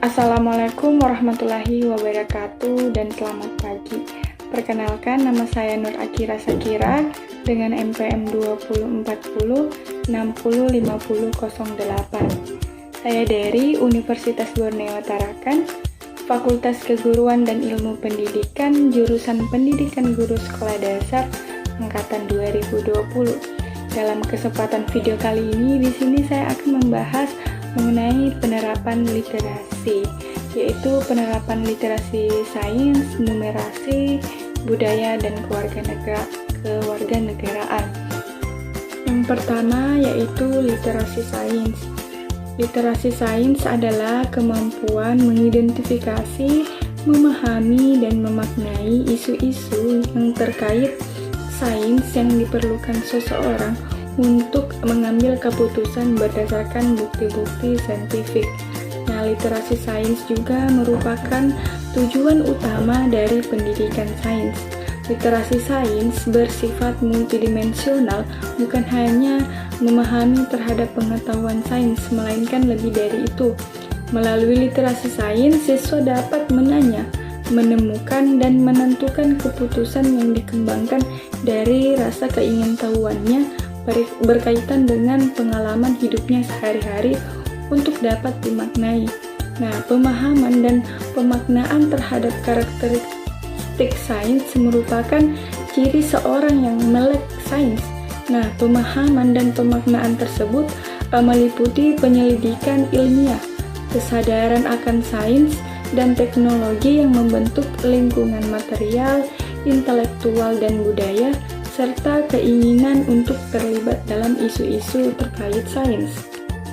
Assalamualaikum warahmatullahi wabarakatuh dan selamat pagi. Perkenalkan, nama saya Nur Akira Sakira dengan NPM 2040 605008. Saya dari Universitas Borneo Tarakan, Fakultas Keguruan dan Ilmu Pendidikan, jurusan Pendidikan Guru Sekolah Dasar angkatan 2020. Dalam kesempatan video kali ini, di sini saya akan membahas mengenai penerapan literasi, yaitu penerapan literasi sains, numerasi, budaya, dan kewarganegaraan. Yang pertama yaitu literasi sains. Literasi sains adalah kemampuan mengidentifikasi, memahami, dan memaknai isu-isu yang terkait sains yang diperlukan seseorang untuk mengambil keputusan berdasarkan bukti-bukti saintifik. Nah, literasi sains juga merupakan tujuan utama dari pendidikan sains. Literasi sains bersifat multidimensional, bukan hanya memahami terhadap pengetahuan sains, melainkan lebih dari itu. Melalui literasi sains, siswa dapat menanya, menemukan, dan menentukan keputusan yang dikembangkan dari rasa keingintahuannya berkaitan dengan pengalaman hidupnya sehari-hari untuk dapat dimaknai. Nah, pemahaman dan pemaknaan terhadap karakteristik sains merupakan ciri seorang yang melek sains. Nah, pemahaman dan pemaknaan tersebut meliputi penyelidikan ilmiah, kesadaran akan sains dan teknologi yang membentuk lingkungan material, intelektual, dan budaya, serta keinginan untuk terlibat dalam isu-isu terkait sains.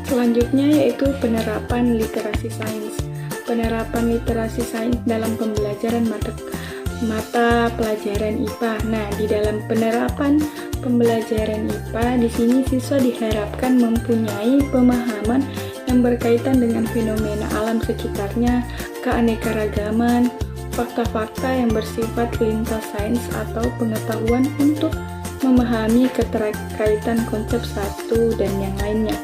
Selanjutnya yaitu penerapan literasi sains. Penerapan literasi sains dalam pembelajaran mata pelajaran IPA. Nah, di dalam penerapan pembelajaran IPA, di sini siswa diharapkan mempunyai pemahaman yang berkaitan dengan fenomena alam sekitarnya, keanekaragaman, fakta-fakta yang bersifat lintas sains atau pengetahuan untuk memahami keterkaitan konsep satu dan yang lainnya.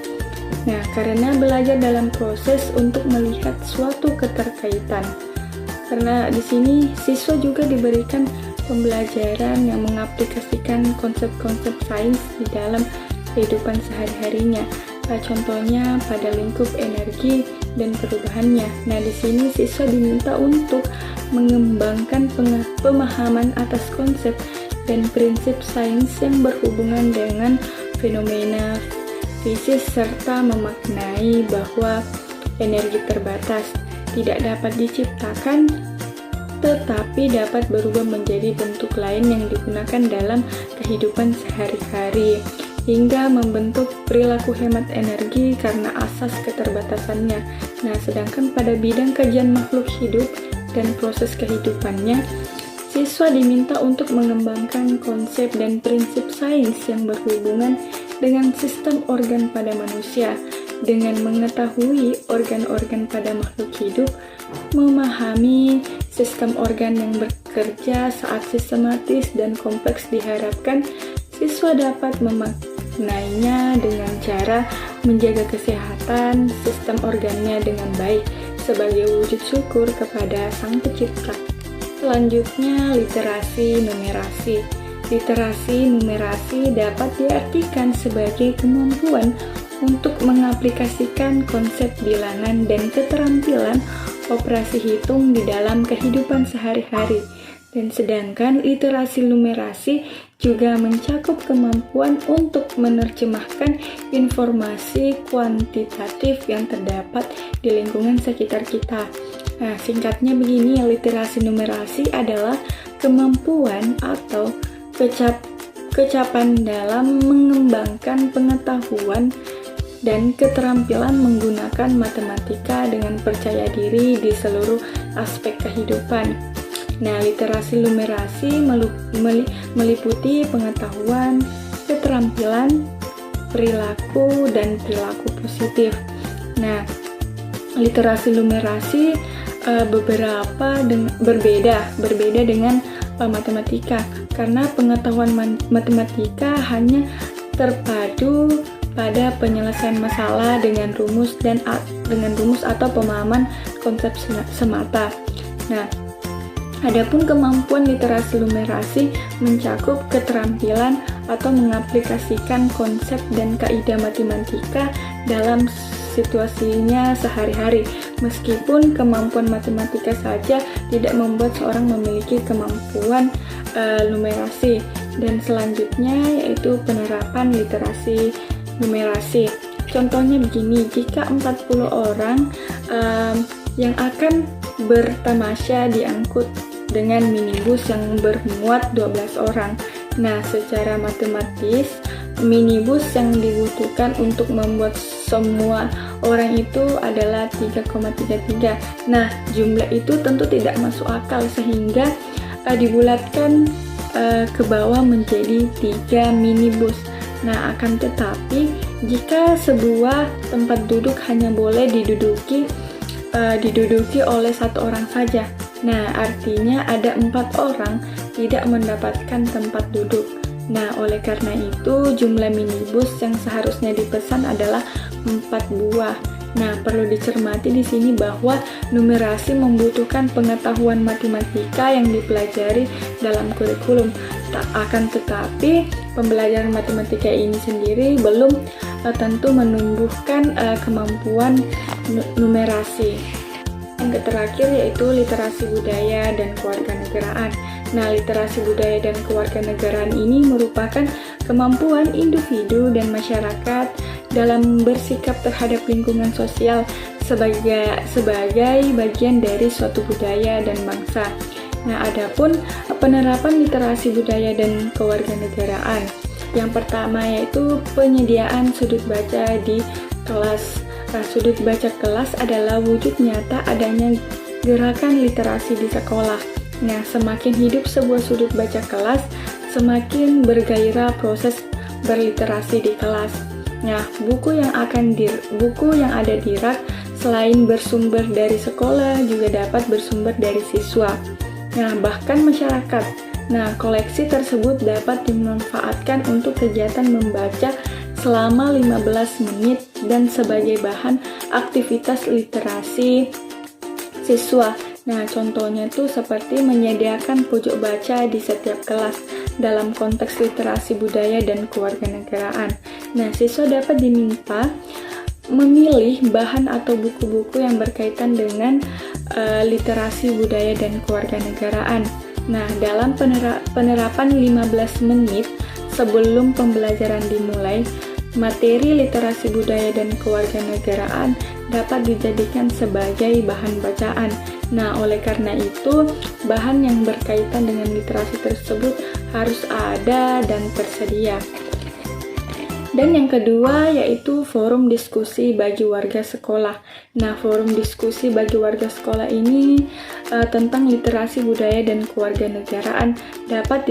Nah, karena belajar dalam proses untuk melihat suatu keterkaitan. Karena di sini siswa juga diberikan pembelajaran yang mengaplikasikan konsep-konsep sains di dalam kehidupan sehari-harinya. Contohnya pada lingkup energi dan perubahannya. Nah, di sini siswa diminta untuk mengembangkan pemahaman atas konsep dan prinsip sains yang berhubungan dengan fenomena fisik serta memaknai bahwa energi terbatas, tidak dapat diciptakan tetapi dapat berubah menjadi bentuk lain yang digunakan dalam kehidupan sehari-hari, hingga membentuk perilaku hemat energi karena asas keterbatasannya. Nah, sedangkan pada bidang kajian makhluk hidup dan proses kehidupannya, siswa diminta untuk mengembangkan konsep dan prinsip sains yang berhubungan dengan sistem organ pada manusia. Dengan mengetahui organ-organ pada makhluk hidup, memahami sistem organ yang bekerja saat sistematis dan kompleks, diharapkan siswa dapat memaknainya dengan cara menjaga kesehatan sistem organnya dengan baik sebagai wujud syukur kepada Sang Pencipta. Selanjutnya, literasi numerasi. Literasi numerasi dapat diartikan sebagai kemampuan untuk mengaplikasikan konsep bilangan dan keterampilan operasi hitung di dalam kehidupan sehari-hari. Dan sedangkan literasi numerasi juga mencakup kemampuan untuk menerjemahkan informasi kuantitatif yang terdapat di lingkungan sekitar kita. Nah, singkatnya begini, literasi numerasi adalah kemampuan atau kecapan dalam mengembangkan pengetahuan dan keterampilan menggunakan matematika dengan percaya diri di seluruh aspek kehidupan. Nah, literasi numerasi meliputi pengetahuan, keterampilan, perilaku, dan perilaku positif. Nah, literasi numerasi berbeda dengan matematika, karena pengetahuan matematika hanya terpadu pada penyelesaian masalah dengan rumus atau pemahaman konsep semata. Nah, adapun kemampuan literasi numerasi mencakup keterampilan atau mengaplikasikan konsep dan kaidah matematika dalam situasinya sehari-hari. Meskipun kemampuan matematika saja tidak membuat seorang memiliki kemampuan numerasi. Dan selanjutnya yaitu penerapan literasi numerasi. Contohnya begini, jika 40 orang yang akan bertamasya diangkut dengan minibus yang bermuat 12 orang. Nah, secara matematis, minibus yang dibutuhkan untuk membuat semua orang itu adalah 3,33. Nah, jumlah itu tentu tidak masuk akal sehingga dibulatkan ke bawah menjadi 3 minibus. Nah, akan tetapi jika sebuah tempat duduk hanya boleh diduduki oleh 1 orang saja. Nah, artinya ada 4 orang tidak mendapatkan tempat duduk. Nah, oleh karena itu jumlah minibus yang seharusnya dipesan adalah 4 buah. Nah, perlu dicermati di sini bahwa numerasi membutuhkan pengetahuan matematika yang dipelajari dalam kurikulum. Akan tetapi, pembelajaran matematika ini sendiri belum tentu menumbuhkan kemampuan numerasi. Yang terakhir yaitu literasi budaya dan kewarganegaraan. Nah, literasi budaya dan kewarganegaraan ini merupakan kemampuan individu dan masyarakat dalam bersikap terhadap lingkungan sosial sebagai bagian dari suatu budaya dan bangsa. Nah, adapun penerapan literasi budaya dan kewarganegaraan. Yang pertama yaitu penyediaan sudut baca di kelas. Nah, sudut baca kelas adalah wujud nyata adanya gerakan literasi di sekolah. Nah, semakin hidup sebuah sudut baca kelas, semakin bergairah proses berliterasi di kelas. Nah, buku yang ada di rak selain bersumber dari sekolah juga dapat bersumber dari siswa. Nah, bahkan masyarakat. Nah, koleksi tersebut dapat dimanfaatkan untuk kegiatan membaca selama 15 menit dan sebagai bahan aktivitas literasi siswa. Nah, contohnya itu seperti menyediakan pojok baca di setiap kelas dalam konteks literasi budaya dan kewarganegaraan. Nah, siswa dapat diminta memilih bahan atau buku-buku yang berkaitan dengan literasi budaya dan kewarganegaraan. Nah, dalam penerapan 15 menit sebelum pembelajaran dimulai, materi literasi budaya dan kewarganegaraan dapat dijadikan sebagai bahan bacaan. Nah, oleh karena itu, bahan yang berkaitan dengan literasi tersebut harus ada dan tersedia. Dan yang kedua yaitu forum diskusi bagi warga sekolah. Nah, forum diskusi bagi warga sekolah ini tentang literasi budaya dan kewarganegaraan dapat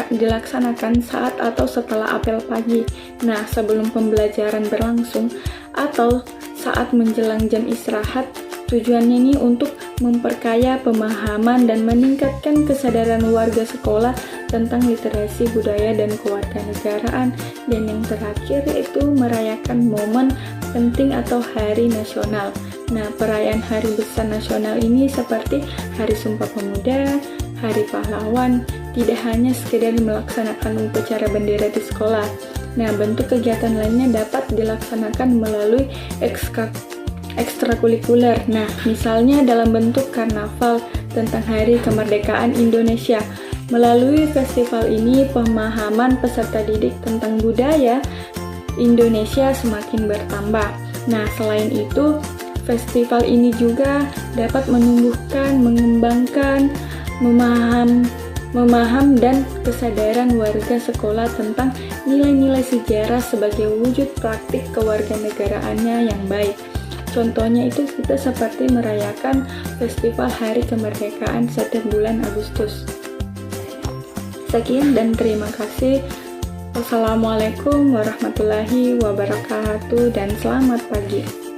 dilaksanakan saat atau setelah apel pagi. Nah, sebelum pembelajaran berlangsung atau saat menjelang jam istirahat. Tujuannya ini untuk memperkaya pemahaman dan meningkatkan kesadaran warga sekolah tentang literasi budaya dan kewarganegaraan. Dan yang terakhir yaitu merayakan momen penting atau hari nasional. Nah, perayaan hari besar nasional ini seperti Hari Sumpah Pemuda, Hari Pahlawan, tidak hanya sekedar melaksanakan upacara bendera di sekolah. Nah, bentuk kegiatan lainnya dapat dilaksanakan melalui ekstrakurikuler. Nah, misalnya dalam bentuk karnaval tentang Hari Kemerdekaan Indonesia. Melalui festival ini, pemahaman peserta didik tentang budaya Indonesia semakin bertambah. Nah, selain itu, festival ini juga dapat menumbuhkan, mengembangkan, memaham dan kesadaran warga sekolah tentang nilai-nilai sejarah sebagai wujud praktik kewarganegaraannya yang baik. Contohnya itu kita seperti merayakan festival Hari Kemerdekaan setiap bulan Agustus. Sekian dan terima kasih. Wassalamualaikum warahmatullahi wabarakatuh dan selamat pagi.